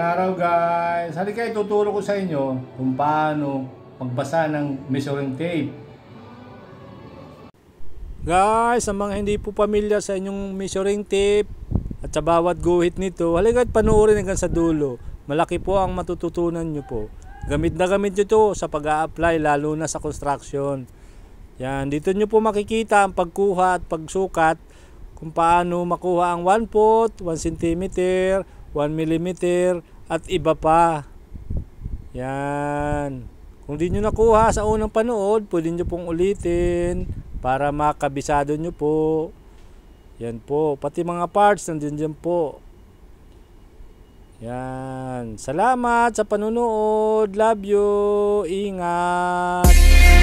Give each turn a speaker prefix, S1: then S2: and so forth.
S1: araw guys! Halika ituturo ko sa inyo kung paano magbasa ng measuring tape. Guys, ang mga hindi po pamilyar sa inyong measuring tape at sa bawat guhit nito, halika at panoorin hanggang sa dulo. Malaki po ang matututunan nyo po. Gamit na gamit nyo to sa pag-a-apply lalo na sa construction. Yan, dito nyo po makikita ang pagkuha at pagsukat kung paano makuha ang 1 foot, 1 cm, 1 mm at iba pa. Yan. Kung di nyo nakuha sa unang panood, pwede nyo pong ulitin para makabisado nyo po. Yan po. Pati mga parts nandiyan dyan po. Yan. Salamat sa panonood. Love you. Ingat.